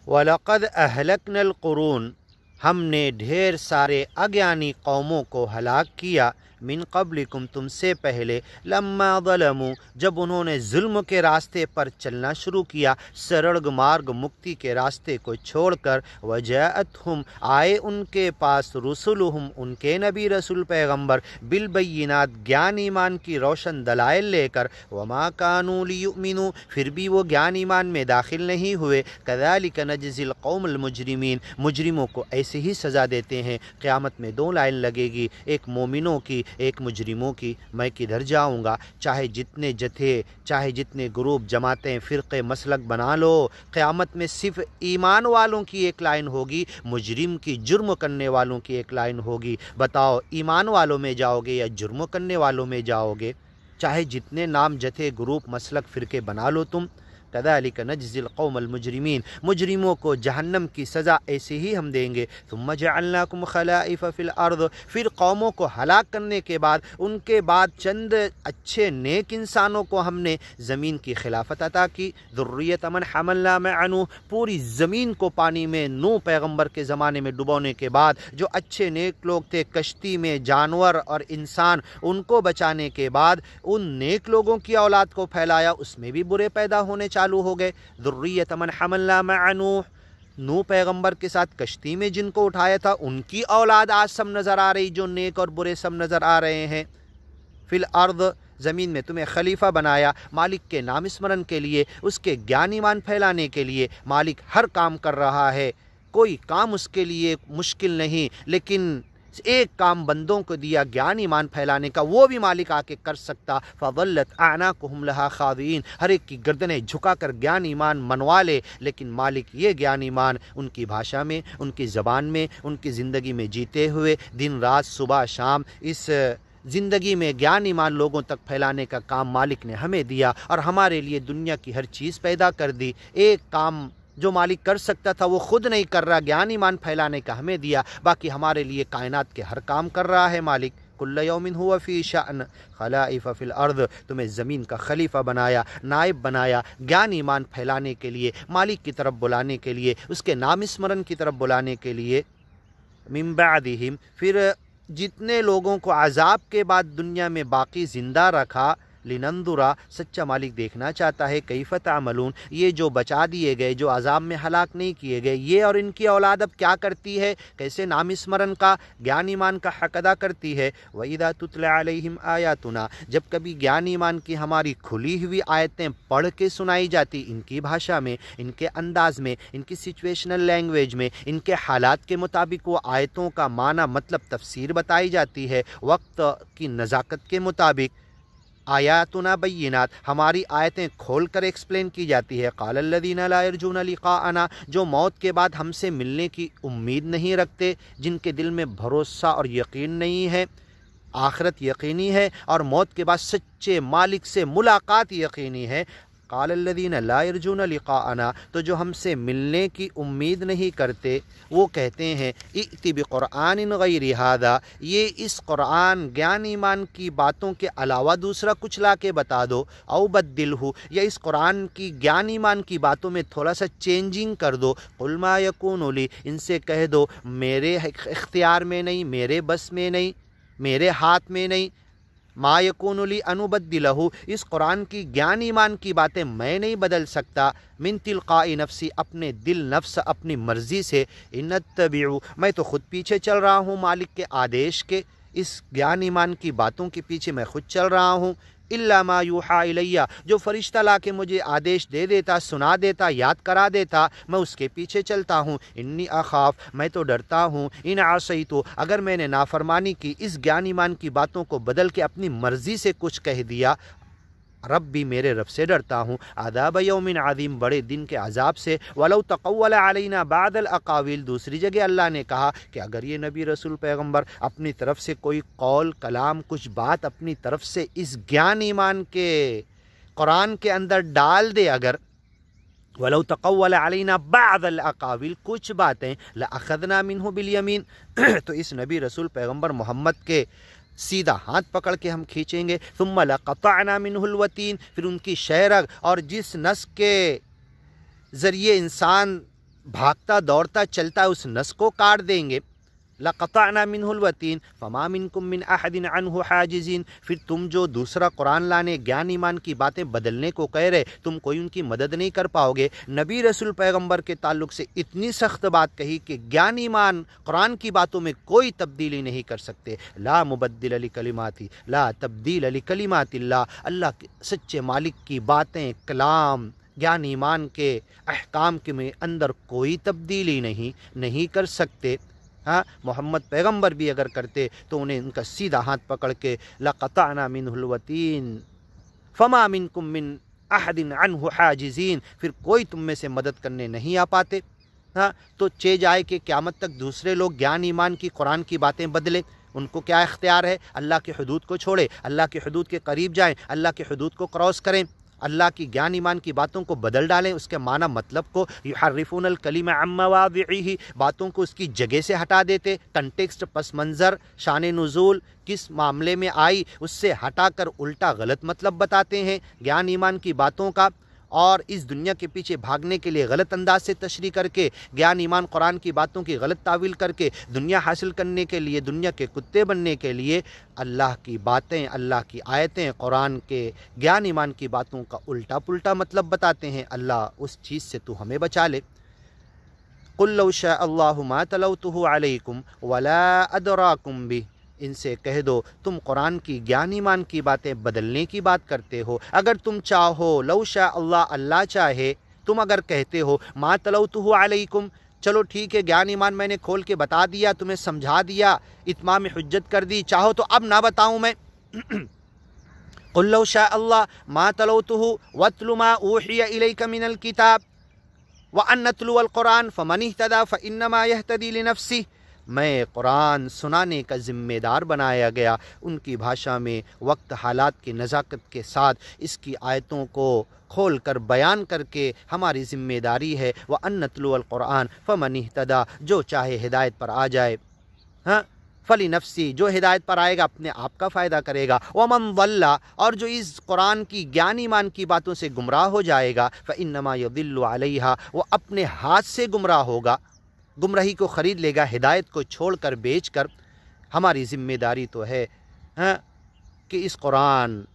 وَلَقَدْ أَهْلَكْنَا الْقُرُونَ، ہم نے ڈھیر سارے اگیانی قوموں کو ہلاک کیا، من قبلکم، تم سے پہلے، لما ظلموا، جب انہوں نے ظلم کے راستے پر چلنا شروع کیا، سرڑگ مارگ مکتی کے راستے کو چھوڑ کر، وجاءتہم، آئے ان کے پاس، رسلہم، ان کے نبی رسول پیغمبر، بالبینات، گیان ایمان کی روشن دلائل لے کر، وما کانوا لیؤمنوا، پھر بھی وہ گیان ایمان میں داخل نہیں ہوئے، کذالک نجزی القوم المجرمین، مجرموں کو ایسے ہی سزا دیتے ہیں۔ قیامت میں دو لائن لگے گی، ایک مومنوں کی، ایک مجرموں کی۔ میں کدھر جاؤں گا؟ چاہے جتنے جتھے، چاہے جتنے گروپ، جماعتیں، فرقے، مسلک بنا لو، قیامت میں صرف ایمان والوں کی ایک لائن ہوگی، مجرم کی، جرم کرنے والوں کی ایک لائن ہوگی۔ بتاؤ ایمان والوں میں جاؤ گے یا جرم کرنے والوں میں جاؤ گے؟ چاہے جتنے نام، جتھے، گروپ، مسلک، فرقے بنا لو تم۔ کذالک نجزی القوم المجرمین، مجرموں کو جہنم کی سزا ایسے ہی ہم دیں گے۔ ثم جعلناکم خلائف فی الارض، پھر قوموں کو ہلاک کرنے کے بعد، ان کے بعد چند اچھے نیک انسانوں کو ہم نے زمین کی خلافت عطا کی۔ ذریۃ من حملنا مع نوح، پوری زمین کو پانی میں نوح پیغمبر کے زمانے میں ڈبونے کے بعد جو اچھے نیک لوگ تھے، کشتی میں جانور اور انسان، ان کو بچانے کے بعد ان نیک لوگوں کی اولاد کو پھیلایا، اس میں بھی برے پیدا ہونے چالو ہو گئے۔ ذریۃ من حملنا مع نوح پیغمبر کے ساتھ کشتی میں جن کو اٹھایا تھا، ان کی اولاد آج سب نظر آ رہی، جو نیک اور برے سب نظر آ رہے ہیں۔ فی الارض، زمین میں تمہیں خلیفہ بنایا، مالک کے نام اسمرن کے لیے، اس کے گیان ایمان پھیلانے کے لیے۔ مالک ہر کام کر رہا ہے، کوئی کام اس کے لیے مشکل نہیں، لیکن ایک کام بندوں کو دیا گیان ایمان پھیلانے کا، وہ بھی مالک آ کے کر سکتا۔ فَظَلَّتْ أَعْنَاقُهُمْ لَهَا خَاضِعِينَ، ہر ایک کی گردنیں جھکا کر گیان ایمان منوا لے، لیکن مالک یہ گیان ایمان ان کی بھاشا میں، ان کی زبان میں، ان کی زندگی میں جیتے ہوئے، دن رات، صبح شام، اس زندگی میں گیان ایمان لوگوں تک پھیلانے کا کام مالک نے ہمیں دیا، اور ہمارے لیے دنیا کی ہر چیز پیدا کر دی۔ ایک کام جو مالک کر سکتا تھا وہ خود نہیں کر رہا، گیان ایمان پھیلانے کا ہمیں دیا، باقی ہمارے لیے کائنات کے ہر کام کر رہا ہے مالک۔ کل یوم ہوا فی شأن خلائف فی الارض، تمہیں زمین کا خلیفہ بنایا، نائب بنایا، گیان ایمان پھیلانے کے لیے، مالک کی طرف بلانے کے لیے، اس کے نام اسمرن کی طرف بلانے کے لیے۔ من بعدہم، پھر جتنے لوگوں کو عذاب کے بعد دنیا میں باقی زندہ رکھا، لننظرا، سچا مالک دیکھنا چاہتا ہے، کیف تعملون، یہ جو بچا دیے گئے، جو عذاب میں ہلاک نہیں کیے گئے، یہ اور ان کی اولاد اب کیا کرتی ہے، کیسے نام اسمرن کا، گیان ایمان کا حق ادا کرتی ہے۔ وَإِذَا تُتْلَى عَلَيْهِمْ آيَاتُنَا، جب کبھی گیان ایمان کی ہماری کھلی ہوئی آیتیں پڑھ کے سنائی جاتی، ان کی بھاشا میں، ان کے انداز میں، ان کی سچویشنل لینگویج میں، ان کے حالات کے مطابق وہ آیتوں کا معنی، مطلب، تفسیر بتائی جاتی ہے، وقت کی نزاکت کے مطابق۔ آیاتنا بینات، ہماری آیتیں کھول کر ایکسپلین کی جاتی ہے۔ قال الذین لا یرجون لقاءنا، جو موت کے بعد ہم سے ملنے کی امید نہیں رکھتے، جن کے دل میں بھروسہ اور یقین نہیں ہے، آخرت یقینی ہے اور موت کے بعد سچے مالک سے ملاقات یقینی ہے۔ قال الذین لا یرجون لقاءنا، تو جو ہم سے ملنے کی امید نہیں کرتے، وہ کہتے ہیں ائتی بقرآن غیر ھذا، یہ اس قرآن، گیان ایمان کی باتوں کے علاوہ دوسرا کچھ لا کے بتا دو، او بدلہ، یا اس قرآن کی، گیان ایمان کی باتوں میں تھوڑا سا چینجنگ کر دو۔ قل ما یکون لی، ان سے کہہ دو میرے اختیار میں نہیں، میرے بس میں نہیں، میرے ہاتھ میں نہیں، ما یکون لی ان ابدلہ، اس قرآن کی، گیان ایمان کی باتیں میں نہیں بدل سکتا، من تلقاء نفسی، اپنے دل، نفس، اپنی مرضی سے، ان اتبع، میں تو خود پیچھے چل رہا ہوں مالک کے آدیش کے، اس گیان ایمان کی باتوں کے پیچھے میں خود چل رہا ہوں۔ الا ما یوحی الیہ، جو فرشتہ لا کے مجھے آدیش دے دیتا، سنا دیتا، یاد کرا دیتا، میں اس کے پیچھے چلتا ہوں۔ انی اخاف، میں تو ڈرتا ہوں، ان عصیت، اگر میں نے نافرمانی کی، اس گیان ایمان کی باتوں کو بدل کے اپنی مرضی سے کچھ کہہ دیا، ربی، میرے رب سے ڈرتا ہوں، عذاب یوم عظیم، بڑے دن کے عذاب سے۔ ولو تقول علینا بعض الاقاویل، دوسری جگہ اللہ نے کہا کہ اگر یہ نبی رسول پیغمبر اپنی طرف سے کوئی قول، کلام، کچھ بات اپنی طرف سے اس گیان ایمان کے، قرآن کے اندر ڈال دے، اگر ولو تقول علینا بعض الاقاویل، کچھ باتیں، لأخذنا منہ بالیمین، تو اس نبی رسول پیغمبر محمد کے سیدھا ہاتھ پکڑ کے ہم کھینچیں گے۔ ثم لقطعنا منہ الوتین، پھر ان کی شہ رگ اور جس نس کے ذریعے انسان भागता दौड़ता चलता है उस नस को काट देंगे। लक़तअना मिन्हुल वतीन फमा मिनकुम मिन अहदिन अन्हु हाजिज़ीन। फिर तुम जो दूसरा कुरान लाने, ज्ञान ईमान की बातें बदलने को कह रहे, तुम कोई उनकी मदद नहीं कर पाओगे। नबी रसूल पैगंबर के ताल्लुक से इतनी सख्त बात कही कि ज्ञान ईमान कुरान की बातों में कोई तब्दीली नहीं कर सकते। ला मुबद्दिल लिकलिमाती ला तब्दील लिकलिमातिल्लाह। अल्लाह के सच्चे मालिक की बातें, कलाम, ज्ञान ईमान के अहकाम के में अंदर कोई तब्दीली नहीं कर सकते। हाँ, मोहम्मद पैगंबर भी अगर करते तो उन्हें उनका सीधा हाथ पकड़ के लक़तअना मिन्हुल वतीन फमा मिनकुम मिन अहदिन अन्हु हाजिज़ीन, फिर कोई तुम में से मदद करने नहीं आ पाते। हाँ, तो चेज आए कि क़यामत तक दूसरे लोग ज्ञान ईमान की, कुरान की बातें बदलें। उनको क्या इख्तियार है? अल्लाह की हुदूद को छोड़े, अल्लाह की हुदूद के करीब जाएं, अल्लाह की हुदूद को क्रॉस करें, अल्लाह की ज्ञान ईमान की बातों को बदल डालें, उसके माना मतलब को युहर्रिफूनल कलिमा अम मवादिही, बातों को उसकी जगह से हटा देते, कंटेक्स्ट, पस मंज़र, शान नुज़ूल किस मामले में आई उससे हटाकर उल्टा गलत मतलब बताते हैं ज्ञान ईमान की बातों का, और इस दुनिया के पीछे भागने के लिए गलत अंदाज से तशरीह करके, ज्ञान ईमान कुरान की बातों की गलत तावील करके, दुनिया हासिल करने के लिए, दुनिया के कुत्ते बनने के लिए अल्लाह की बातें, अल्लाह की आयतें, कुरान के ज्ञान ईमान की बातों का उल्टा पुल्टा मतलब बताते हैं। अल्लाह उस चीज़ से तू हमें बचा ले। कुल लौ शा अल्लाहु मा तलौतुहु अलैकुम वला अदराकुम बिह, इनसे कह दो तुम कुरान की, ज्ञान ईमान की बातें बदलने की बात करते हो। अगर तुम चाहो, लौ शा अल्लाह, अल्लाह चाहे, तुम अगर कहते हो मा तलौतुहु अलैकुम, चलो ठीक है, ज्ञान ईमान मैंने खोल के बता दिया, तुम्हें समझा दिया, इत्माम हुज्जत कर दी, चाहो तो अब ना बताऊं मैं। कुल लौ शा अल्लाह मा तलौतुहु वत्लु मा ऊहिया इलैका मिनल किताब व अन नत्लुअल कुरान फमन इह्तदा फइन्नमा यहतदी लिनफ्सिह। मैं कुरान सुनाने का ज़िम्मेदार बनाया गया, उनकी भाषा में वक्त हालात की नज़ाकत के साथ इसकी आयतों को खोल कर बयान करके हमारी ज़िम्मेदारी है। व अन नत्लुअल कुरान फमन इह्तदा, जो चाहे हिदायत पर आ जाए, हाँ, फली नफ्सी, जो हिदायत पर आएगा अपने आप का फ़ायदा करेगा। वमन वल्ला, और जो इस कुरान की, ज्ञान ईमान की बातों से गुमराह हो जाएगा, फ़इन्नमा यदिल्लु अलैहा, वो अपने हाथ से गुमराह होगा, गुमराही को ख़रीद लेगा, हिदायत को छोड़कर बेच कर। हमारी ज़िम्मेदारी तो है, हाँ, कि इस कुरान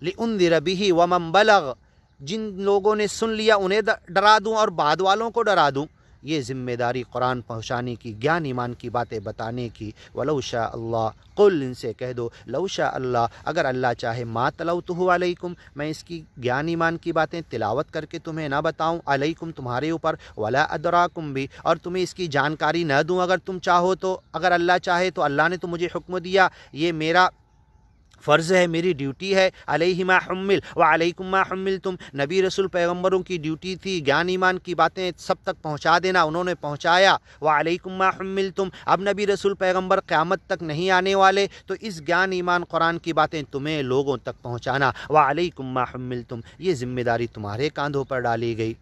लिउन्दिर बिही वमन बलग, जिन लोगों ने सुन लिया उन्हें डरा दूँ और बाद वालों को डरा दूँ। ये ज़िम्मेदारी कुरान पहुँचाने की, ज्ञान ईमान की बातें बताने की। वलौ शा अल्लाह, कुल, इनसे कह दो लौ शा अल्लाह, अगर अल्लाह चाहे, मा तलौतुहु अलैकुम, मैं इसकी ज्ञान ईमान की बातें तिलावत करके तुम्हें ना बताऊं, अलैकुम, तुम्हारे ऊपर, वला अदराकुम भी, और तुम्हें इसकी जानकारी न दूं अगर तुम चाहो तो। अगर अल्लाह चाहे तो, अल्लाह ने तो मुझे हुक्म दिया, ये मेरा फ़र्ज़ है, मेरी ड्यूटी है। अलैहि मा हुम्मिल व अलैकुम मा हुम्मिलतुम, नबी रसूल पैगम्बरों की ड्यूटी थी ज्ञान ईमान की बातें सब तक पहुँचा देना, उन्होंने पहुँचाया। व अलैकुम मा हुम्मिलतुम, अब नबी रसूल पैगम्बर क़यामत तक नहीं आने वाले, तो इस ज्ञान ईमान कुरान की बातें तुम्हें लोगों तक पहुँचाना। व अलैकुम मा हुम्मिलतुम, ये ज़िम्मेदारी तुम्हारे कांधों पर डाली गई।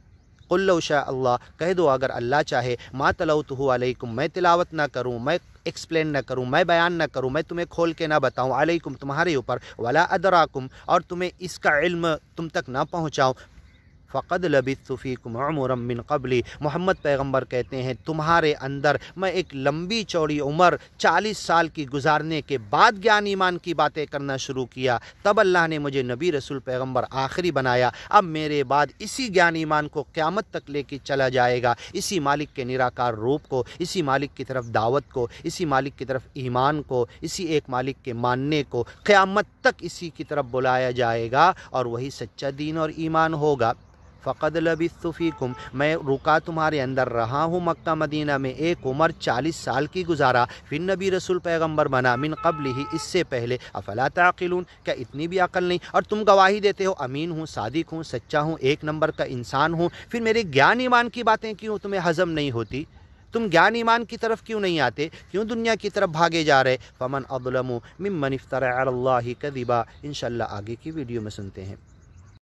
कुल लौ शा अल्लाह, कह दो अगर अल्लाह चाहे, मा तलौतुहु अलैकुम, मैं तिलावत ना करूँ, मैं एक्सप्लेन न करूँ, मैं बयान न करूँ, मैं तुम्हें खोल के ना बताऊँ, अलैकुम, तुम्हारे ऊपर, वला अदराकुम, और तुम्हें इसका इल्म तुम तक ना पहुँचाऊँ, फ़क़द लबिथ्तु फ़ीकुम उमरम मिन क़ब्ली, मोहम्मद पैगंबर कहते हैं तुम्हारे अंदर मैं एक लंबी चौड़ी उम्र 40 साल की गुजारने के बाद ज्ञान ईमान की बातें करना शुरू किया, तब अल्लाह ने मुझे नबी रसूल पैगंबर आखिरी बनाया। अब मेरे बाद इसी ज्ञान ईमान को क़यामत तक लेके चला जाएगा, इसी मालिक के निराकार रूप को, इसी मालिक की तरफ दावत को, इसी मालिक की तरफ ईमान को, इसी एक मालिक के मानने को क़यामत तक इसी की तरफ बुलाया जाएगा, और वही सच्चा दीन और ईमान होगा। फ़क़द लबिथ्तु फ़ीकुम, मैं रुका तुम्हारे अंदर रहा हूँ मक्का मदीना में, एक उम्र 40 साल की गुजारा, फिर नबी रसूल पैगंबर बना, मिन क़ब्लिही, इससे पहले। अफ़ला ताक़िलून, क्या इतनी भी अक़ल नहीं? और तुम गवाही देते हो अमीन हूँ, सादिक हूँ, सच्चा हूँ, एक नंबर का इंसान हूँ, फिर मेरे ज्ञान ईमान की बातें क्यों तुम्हें हज़म नहीं होती? तुम ज्ञान ईमान की तरफ क्यों नहीं आते? क्यों दुनिया की तरफ भागे जा रहे? फ़मन अज़लमु मिम्मन इफ़्तरा अलल्लाहि कज़िबा। इंशाअल्लाह आगे की वीडियो में सुनते हैं।